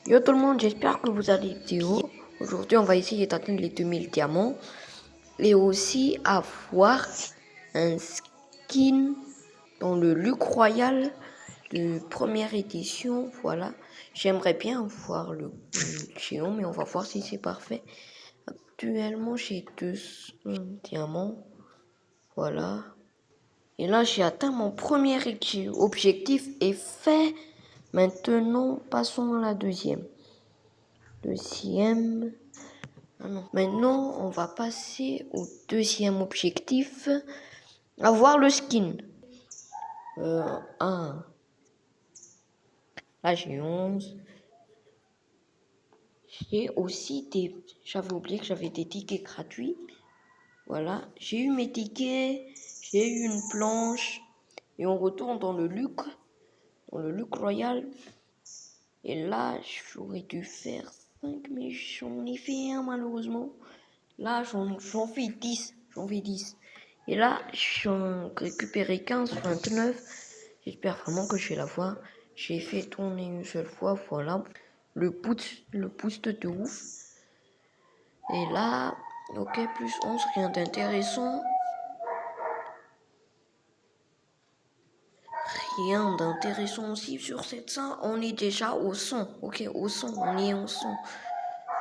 Yo tout le monde, j'espère que vous allez bien. Aujourd'hui, on va essayer d'atteindre les 2000 diamants et aussi avoir un skin dans le Luc Royal de première édition. Voilà, j'aimerais bien avoir le géant, mais on va voir si c'est parfait. Actuellement, j'ai 200 diamants. Voilà. Et là, j'ai atteint mon premier objectif est fait. Maintenant, passons à la deuxième. Ah non. Maintenant, on va passer au deuxième objectif. Avoir le skin. Là, j'ai 11. J'ai aussi des... J'avais oublié que j'avais des tickets gratuits. Voilà. J'ai eu mes tickets. J'ai eu une planche. Et on retourne dans le Luc. Dans le Luc Royal. Et là, j'aurais dû faire 5, mais j'en ai fait un malheureusement. Là, j'en fais 10. J'en fais 10. Et là, j'en récupéré 15, 29. J'espère vraiment que je vais l'avoir. J'ai fait tourner une seule fois, voilà. Le boost de ouf. Et là, ok, plus 11, rien d'intéressant. Rien d'intéressant aussi sur 700. On est déjà au 100. Ok, au 100, on est au 100.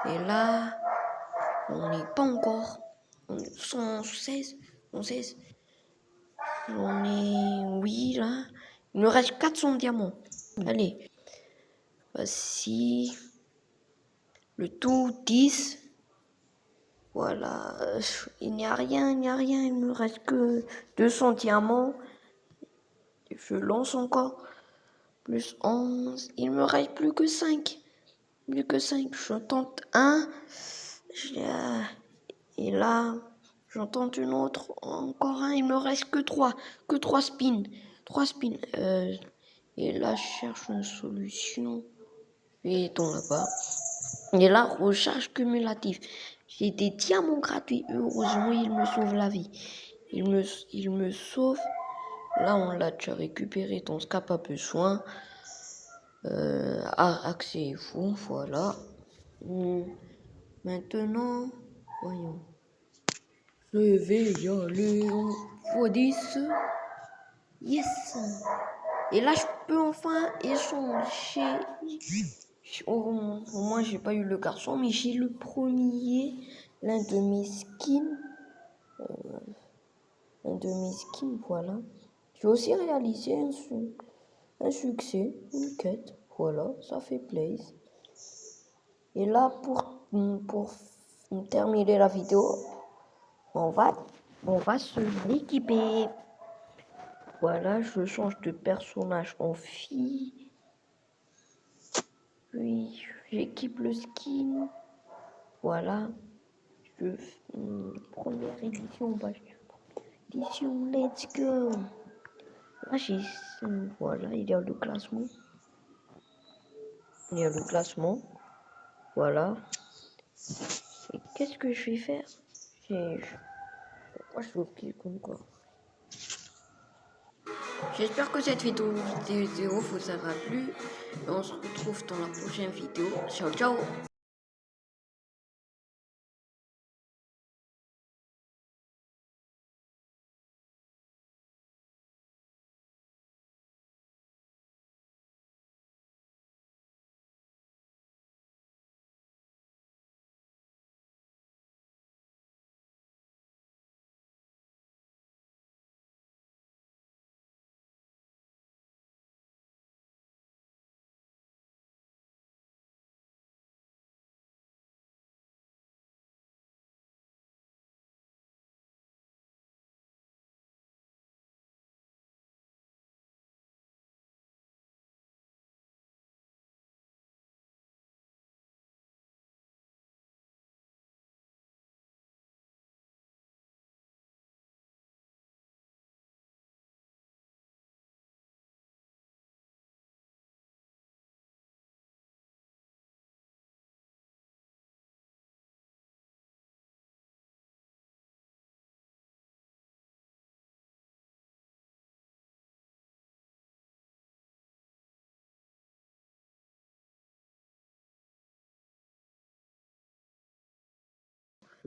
Et là, on n'est pas encore. On est 116. 116. On est... Oui, là. Il me reste 400 diamants. Allez. Voici. Le tout 10. Voilà. Il n'y a rien, il n'y a rien. Il me reste que 200 diamants. Je lance encore. Plus 11. Il me reste plus que 5. Plus que 5. Je tente un. Et là, j'en tente une autre. Encore un. Il me reste que 3. Que 3 spins. 3 spins. Et là, je cherche une solution. Et dans là-bas. Et là, recharge cumulative. J'ai des diamants gratuits. Heureusement, il me sauve la vie. Il me sauve. Là, on l'a déjà récupéré. Dans ce cas, pas besoin. Accès-vous. Voilà. Maintenant, voyons. Je vais y aller en x10. Yes. Et là, je peux enfin échanger. Au moins, j'ai pas eu le garçon, mais j'ai le premier. L'un de mes skins. Voilà. J'ai aussi réalisé un succès, une quête. Voilà, ça fait plaisir. Et là, pour terminer la vidéo, on va se l'équiper. Voilà, je change de personnage en fille. Puis, j'équipe le skin. Voilà. Première édition, let's go. Là, voilà, il y a le classement. Voilà. Et qu'est-ce que je vais faire? Moi, je vais oublier comme quoi. J'espère que cette vidéo vous aura plu. Et on se retrouve dans la prochaine vidéo. Ciao, ciao!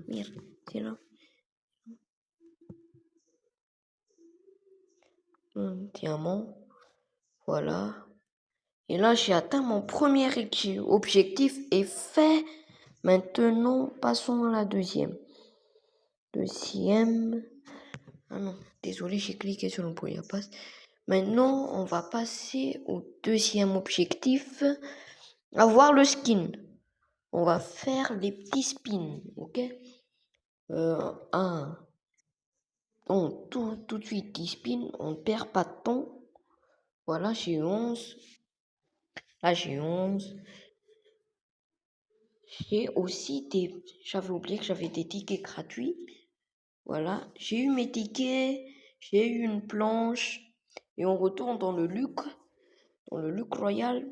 Merde, c'est là. Un diamant. Voilà. Et là, j'ai atteint mon premier objectif est fait. Maintenant, passons à la deuxième. Ah non, désolé, j'ai cliqué sur le brouillard passe. Maintenant, on va passer au deuxième objectif. Avoir le skin. On va faire les petits spins, ok? Donc, tout de suite, 10 spins, on ne perd pas de temps. Voilà, j'ai 11. Là, j'ai 11. J'ai aussi des... J'avais oublié que j'avais des tickets gratuits. Voilà, j'ai eu mes tickets, j'ai eu une planche. Et on retourne dans le Luc Royal.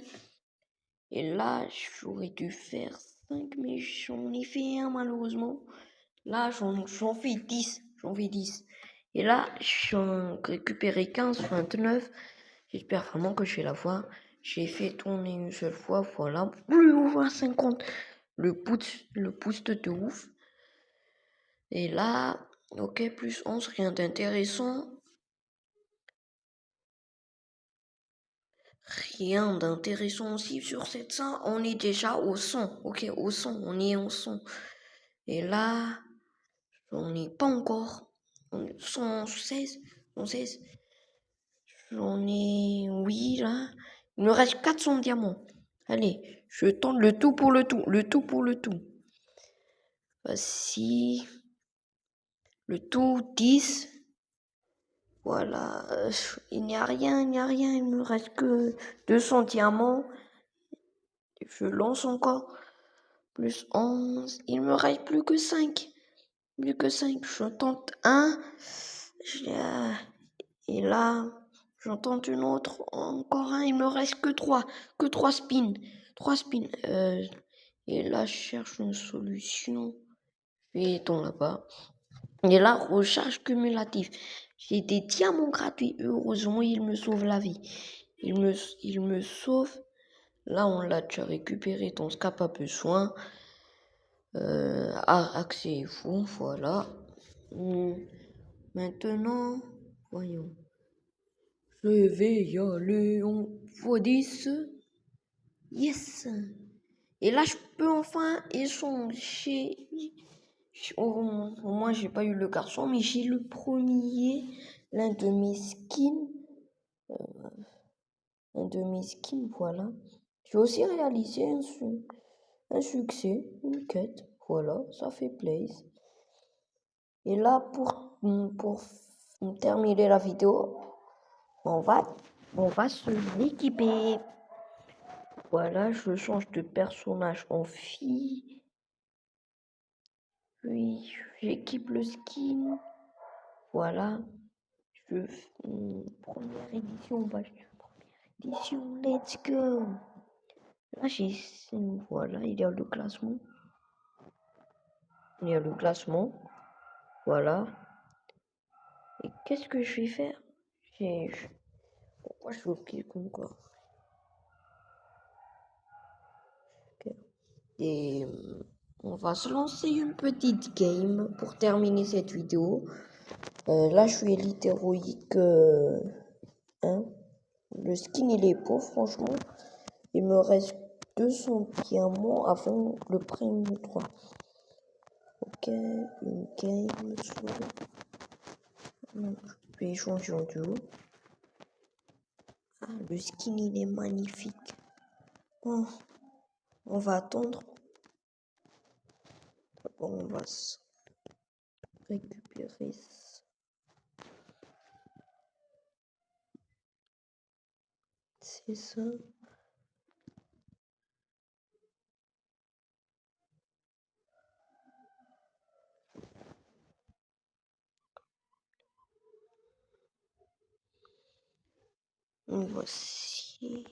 Et là, j'aurais dû faire 5, mais j'en ai fait un malheureusement. Là, j'en fais 10. J'en fais 10. Et là, j'en récupéré 15, 29. J'espère vraiment que je vais la voir. J'ai fait tourner une seule fois, voilà. Plus ou 50. Le pouce de ouf. Et là, ok, plus 11, rien d'intéressant. Rien d'intéressant aussi sur cette scène. On est déjà au son. Ok, au son. On est au son. Et là, on n'est pas encore. On est 116. 116. J'en ai... Oui, là. Il me reste 400 diamants. Allez, je tente le tout pour le tout. Le tout pour le tout. Voici. Le tout, 10. Voilà. Il n'y a rien, il n'y a rien. Il me reste que 200 diamants. Je lance encore. Plus 11. Il me reste plus que 5. Plus que 5. Je tente un. Et là, j'en tente une autre. Encore un. Il me reste que 3. Que 3 spins. 3 spins. Et là, je cherche une solution. Et ton là-bas. Et là, recharge cumulative. J'ai des diamants gratuits. Heureusement, il me sauve la vie. Il me sauve. Là, on l'a déjà récupéré. Ton SCAP a besoin. Accès fou, voilà. Maintenant, voyons. Je vais y aller en x10. Yes. Et là, je peux enfin échanger. Au moins, j'ai pas eu le garçon, mais j'ai le premier. L'un de mes skins. Un de mes skins, voilà. J'ai aussi réalisé un succès, une quête. Voilà, ça fait plaisir. Et là, pour terminer la vidéo, on va se l'équiper. Voilà, je change de personnage en fille. Puis, j'équipe le skin. Voilà. Première édition, première édition, let's go. Là, voilà, il y a le classement. Il y a le classement. Voilà. Et qu'est-ce que je vais faire? Pourquoi je veux cliquer encore? Okay. Et on va se lancer une petite game pour terminer cette vidéo. Là, je suis élite héroïque 1. Le skin, il est beau, franchement. Il me reste 200 diamants avant le prime 3. Ok, une game sur... Je vais changer en duo. Ah, le skin, il est magnifique. Bon, on va attendre. Bon, on va récupérer ça. C'est ça. Voici.